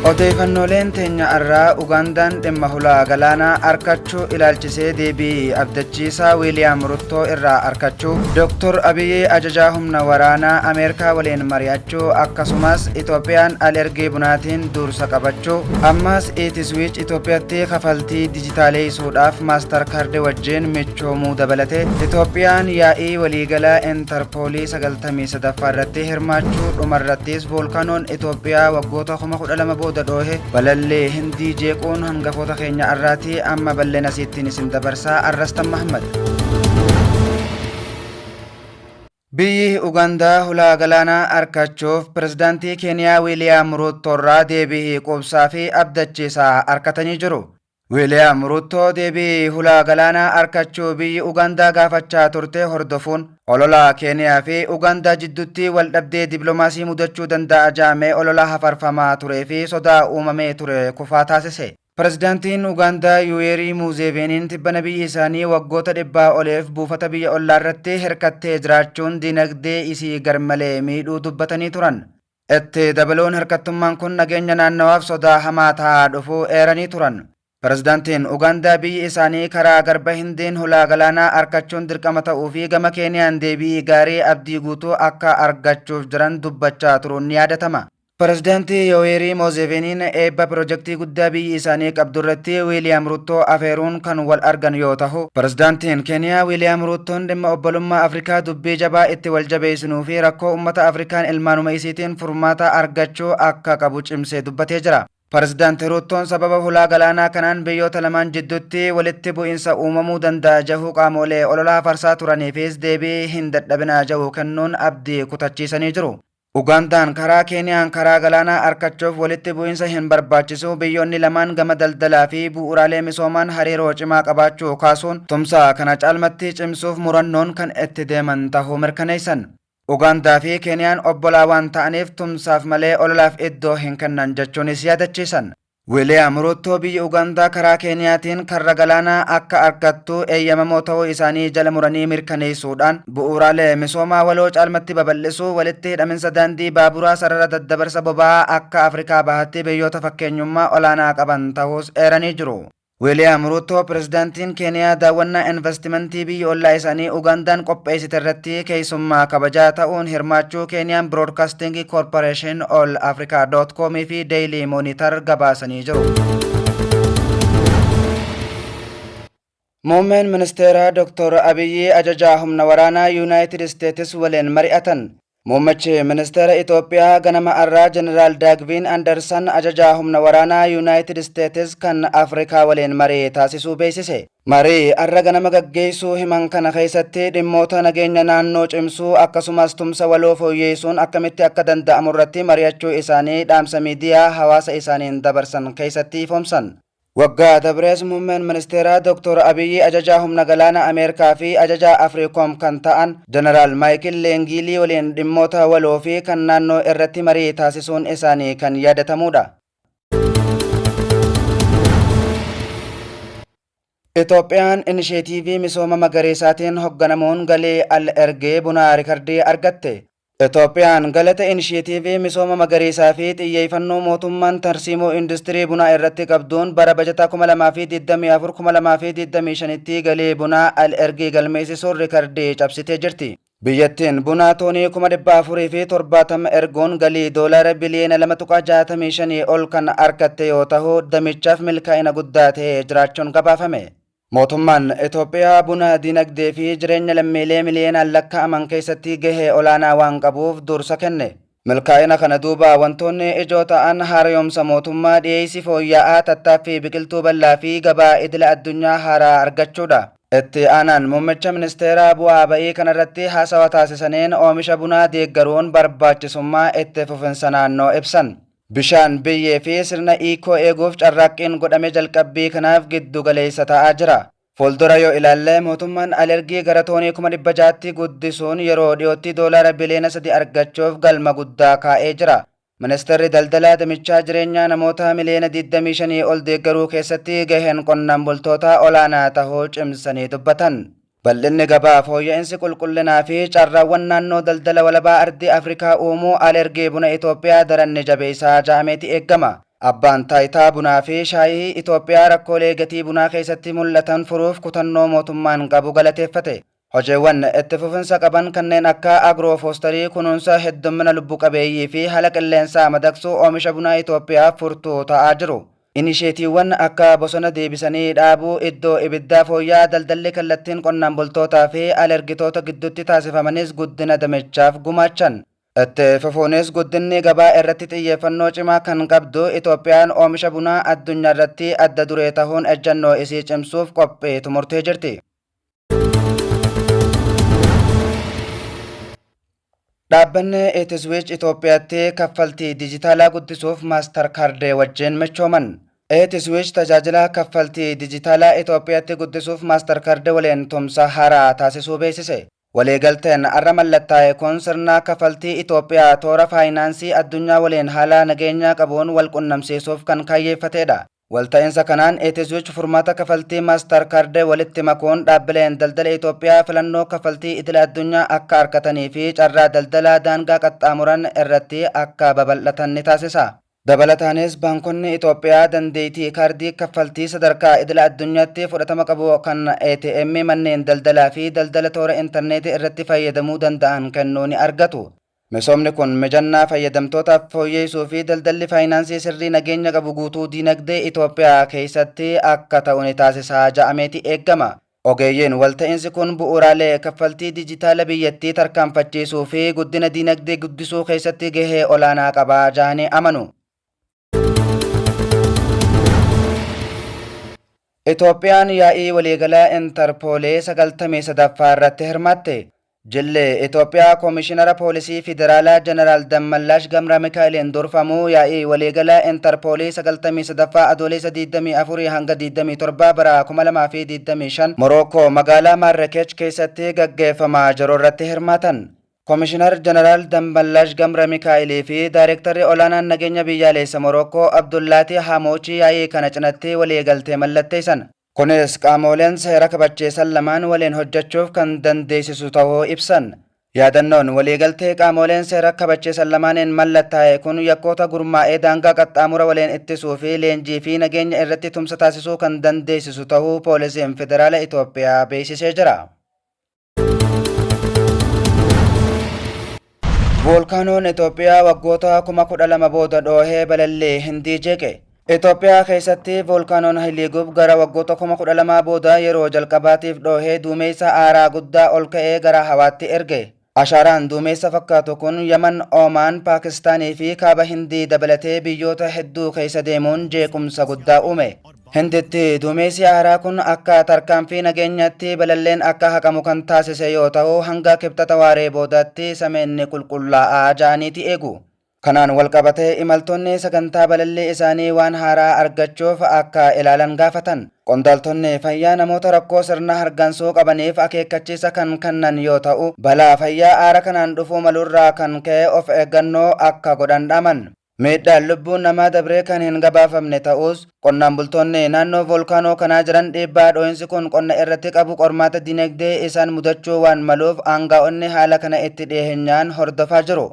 Odeeffannooleen teenya irraa Ugandaan dhimma hulaa galaanaa arkachuu ilaalchisee deebii abdachiisaa Wiiliyaam Ruttoo irraa arkachuu, Dr. Abiyyi ajajaa humna waraanaa Ameerikaa waliin mari'achuu, akkasumas Itoophiyaan alergii bunaatiin dursa qabachuu, ammas Itiswiich Itoophiyaatti kafaltii dijitaaleessuudhaaf maastar kaardii wajjin michoomuu dabalate, Itoophiyaan yaa'ii waliigalaa Interpoolii 93ffaa irratti hirmaachuu, dhumarrattis voolkaanoon Itoophiyaa waggoota 12 booda dhoohe balallee hindii jeequun hangafoota keenya arraati amma balleen asiittiin isin dabarsaa arrastan Mahammad. Biyyi Ugandaa hulaa galaanaa arkachuuf pirezidaantii Keeniyaa Wiiliyaam Ruttoo irraa deebii qubsaa fi abdachiisaa arkatanii jiru. Wiiliyaam Ruttoo deebii hulaa galaanaa arkachuu biyyi Ugandaa gaafachaa turte hordofuun ololaa Keeniyaa fi Ugandaa jidduutti waldhabdee dippiloomaasii mudachuu danda'a jedhamee ololaa hafarfamaa turee fi sodaa uumamee ture kufaa taasise. Pirezidaantiin Ugandaa Yuwerii Muuzeveniin tibbana biyyi isaanii waggoota 100 oliif buufata biyya ollaa irratti hirkattee jiraachuun dinagdee isii garmalee miidhuu dubbatanii turan. Itti dabaluun hirkattummaan kun nageenya naannawaaf sodaa hamaa ta'aa dhufuu eeranii turan. Pirezidaantiin Ugandaa biyyi isaanii karaa garba hindiin hulaa galaanaa arkachuun dirqama ta'uu fi gama Keeniyaan deebii gaarii abdii guutuu akka argachuuf jiran dubbachaa turuun ni yaadatama. Pirezidaantii Yoweri Museveniin eebba pirojektii guddaa biyyi isaanii qabdu irratti Wiiliyaam Ruttoo afeeruun kan wal argan yoo ta'u, pirezidaantiin Keeniyaa Wiiliyaam Ruttoon dhimma obbolummaa Afrikaa dubbii jabaa itti wal jabeessinuu fi rakkoo uummata Afrikaan ilmaanuma isiitiin furmaata argachuu akka qabu cimsee dubbatee jira. Pirezidaantii Ruttoon sababa hulaa galaanaa kanaan biyyoota lamaan jidduutti walitti bu'iinsa uumamuu danda'a jahuu qaamolee ololaa farsaa turaniifis deebii hin dadhabinaa jahuu kennuun abdii kutachiisanii jiru. Ugandaan karaa Keeniyaan karaa galaanaa arkachuuf walitti bu'iinsa hin barbaachisu biyyoonni lamaan gama daldalaa fi bu'uuraalee misoomaan hariiroo cimaa qabaachuu kaasuun tumsa kana caalmatti cimsuuf murannoon kan itti deeman tahuu mirkaneessan. Ugandaa fi Keeniyaan obbolaa waan ta'aniif tumsaaf malee ololaaf iddoo hin kennan jechuunis yaadachiisan. Wiiliyaam Ruttoo biyyi Ugandaa karaa Keeniyaatiin karra galaanaa akka argattu eeyyamamoo ta'uu isaanii jala muranii mirkaneessuudhaan bu'uuraalee misoomaa waloo caalmatti babal'isuu, walitti hidhaminsa daandii baaburaa sarara daddabarsa boba'aa akka Afrikaa bahatti biyyoota fakkeenyummaa olaanaa qaban ta'uus eeranii jiru. Wiiliyaam Ruttoo pirezidaantiin Keeniyaa daawwannaa investimentii biyya ollaa isaanii Ugandaan qopheessite irratti keessummaa kabajaa ta'uun hirmaachuu Keniyaan Broadcasting Corporation All Africa.com fi Daily Monitor gabaasanii jiru. Muummeen ministeeraa Dr. Abiyyi ajajaa humna waraanaa United States waliin mari'atan. Muummichi ministeera Itoophiyaa ganama arraa Jeneraal Daagviin Anderson ajajaa humna waraanaa United States kan Afrikaa waliin marii taasisuu beeksise. Marii arra ganama gaggeessuu himan kana keessatti dhimmoota nageenya naannoo cimsuu akkasumas tumsa waloo fooyyeessuun akkamitti akka danda'amu irratti mari'achuu isaanii dhaamsa miidiyaa hawaasa isaaniin dabarsan keessatti ifoomsan. Waggaa dabrees muummeen ministeeraa Dr. Abiyyi ajajaa humna galaana Ameerikaa fi ajajaa Afriikoom kan ta'an Jeneraal Maayikil Leengilii waliin dhimmoota waloo fi kan naannoo irratti marii taasisuun isaanii kan yaadatamudha. Itoophiyaan inisheetiivii misooma magariisaatiin hogganamuun galii al-ergee bunaa rikardii argatte. Itoophiyaan galata inisheetiivii misooma magariisaa fi xiyyeeffannoo mootummaan tarsiimoo industirii bunaa irratti qabduun bara bajataa 2024-2025tti galii bunaa al-ergii galmeessisuun rikardii cabsitee jirti. Biyyattiin bunaa toonii 470 ergoon galii doolaara biliyoona 2.65 ol kan argatte yoo ta'u damichaaf milkaa'ina guddaa ta'ee jiraachuun gabaafame. Mootummaan Itoophiyaa buna dinagdee fi jireenya lammiilee miliyoonaan lakkaa'aman keessatti gahee olaanaa waan qabuuf dursa kenne. Milkaa'ina kana duuba wantoonni ijoo ta'an haaromsa mootummaa dhiyeessii fooyya'aa tattaaffii biqiltuu bal'aa fi gabaa idila addunyaa haaraa argachuudha. Itti aanaan muummicha ministeeraa bu'aa ba'ii kanarratti haasawa taasisaniin oomisha bunaa deeggaruun barbaachisummaa itti fufinsa naannoo ibsan. Bishaan biyyee fi sirna iikoo eeguuf carraaqqiin godhame jalqabbii kanaaf giddu galeessa ta'aa jira. Fuuldura yoo ilaalle mootummaan alergii gara toonii 600tti guddisuun yeroo dhiyootti doolaara biliyoona 3 argachuuf galma guddaa kaa'ee jira. Ministeerri daldalaa damichaa jireenyaa namoota miliyoona 25 ol deeggaruu keessatti gaheen qonnaan bultootaa olaanaa tahuu cimsanii dubbatan. Bal'inni gabaa fooyya'insi qulqullinaa fi carraawwan naannoo daldala walabaa ardii Afrikaa uumuu alergii buna Itoophiyaa daranni jabeessaa ja'ameeti eeggama. Abbaan taayitaa bunaa fi shaayii Itoophiyaa rakkoolee gatii bunaa keessatti mul'atan furuuf kutannoo mootummaan qabu galateeffate. Hojiiwwan itti fufinsa qaban kanneen akka agroofosterii kunuunsa heddummina lubbu qabeeyyii fi haala qilleensaa madaqsuu oomisha bunaa Itoophiyaaf furtuu ta'aa jiru. Inisheetiiwwan akka bosona deebisanii dhaabuu, iddoo ibiddaa fooyya'aa, daldalli kallattiin qonnaan bultootaa fi alergitoota gidduutti taasifamanis guddina damichaaf gumaachan. Itti fufuunis guddinni gabaa irratti xiyyeeffannoo cimaa kan qabdu Itoophiyaan oomisha bunaa addunyaa irratti adda duree ta'uun ejjennoo isii cimsuuf qophii tumurtee jirti. Dhaabbanni Eetiswiich Itoophiyaatti kaffaltii dijitaalaa guddisuuf maastar kaardii wajjin michooman. Eetiswiich tajaajila kaffaltii dijitaalaa Itoophiyaatti guddisuuf maastar kaardii waliin tumsa haaraa taasisuu beeksise. Waliigalteen arra mallattaa'e kun sirna kaffaltii Itoophiyaa toora faayinaansii addunyaa waliin haala nageenya qabuun wal qunnamsiisuuf kan kaayyeeffatedha. Walta'iinsa kanaan Eetiswiich furmaata kaffaltii maastar kaardii walitti makuun dhaabbileen daldala Itoophiyaa filannoo kaffaltii idil addunyaa akka argatanii fi carraa daldalaa daangaa qaxxaamuran irratti akka babal'atan ni taasisa. Dabalataanis baankonni Itoophiyaa dandeettii kaardii kaffaltii sadarkaa idil addunyaatti fudhatama qabu kan ATM manneen daldalaa fi daldala toora intarneetii irratti fayyadamuu danda'an kennuu ni argatu. Misoomni kun mijannaa fayyadamtootaaf fooyyessuu fi daldalli faayinaansii sirrii nageenya qabu guutuu diinagdee Itoophiyaa keessatti akka ta'u ni taasisaa ja'ameeti eeggama. Ogeeyyiin walta'iinsi kun bu'uuraalee kaffaltii dijitaala biyyattii tarkaanfachiisuu fi guddina diinagdee guddisuu keessatti gahee olaanaa qaba ja'anii amanu. Itoophiyaan yaa'ii waliigalaa Interpoolee 93ffaa irratti hirmaatte. Jillee Itoophiyaa Koomishinara Poolisii Federaalaa Jeneraal Dammallaash Gamraa Mikaa'eliin durfamuu yaa'ii waliigalaa Interpoolee 93ffaa adoolessa 24 hanga 27 bara 2025 Morookoo magaalaa Maarrakeech keessatti gaggeeffamaa jiru irratti hirmaatan. Koomishinar Jeneraal Dammallaash Gamraa Mikaa'elii fi Daayirektarri olaanaan nageenya biyyaalessa Morookoo Abdullaatii Hamoochii yaa'ii kana cinatti waliigaltee mallatteessan. Kunis qaamoleen seera kabachiisan lamaan waliin hojjechuuf kan dandeessisu ta'uu ibsan. Yaadannoon waliigaltee qaamoleen seera kabachiisan lamaaniin mallattaa'e kun yakkoota gurmaa'ee daangaa qaxxaamura waliin ittisuu fi leenjii fi nageenya irratti tumsa taasisuu kan dandeessisu ta'uu poolisiin federaala Itoophiyaa beeksisee jira. Voolkaanoon Itoophiyaa waggoota 12,000 booda dhoohee balallee Hindii jeeqe. Itoophiyaa keessatti voolkaanoon Hayiligub gara waggoota 12,000 booda yeroo jalqabaatiif dhoohee duumessa aaraa guddaa ol ka'ee gara hawaatti erge. Ashaaraan duumessa fakkaatu kun Yaman, Oomaan, Paakistaanii fi kaaba Hindii dabalatee biyyoota hedduu keessa deemuun jeequmsa guddaa uume. Hinditti duumessi aaraa kun akka tarkaanfii nageenyaatti balalleen akka haqamu kan taasise yoo ta'u hanga kibxata waaree boodaatti sameenni qulqullaa'aa ja'aniiti eegu. Kanaan walqabatee imaltoonni sagantaa balallee isaanii waan haaraa argachuuf akka ilaalan gaafatan. Qondaaltonni fayyaa namoota rakkoo sirna hargansuu qabaniif akeekkachiisa kan kennan yoo ta'u, balaa fayyaa aara kanaan dhufuu malurraa kan ka'e of eeggannoo akka godhan dhaaman. Miidhaan lubbuun namaa dabree kan hin gabaafamne ta'us, qonnaan bultoonni naannoo voolkaanoo kanaa jiran dhiibbaa dhoohinsi kun qonna irratti qabu qormaata dinagdee isaan mudachuu waan maluuf aanga'oonni haala kana itti dhiyeenyaan hordofaa jiru.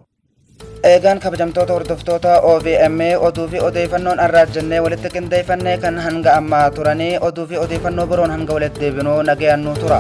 Eegaan kabajamtoota hordoftoota OVM oduu fi odeeffannoon arraat jennee walitti qindeeffannee kan hanga ammaa turanii oduu fi odeeffannoo biroon hanga walitti deebinuu nagayaan nu tura.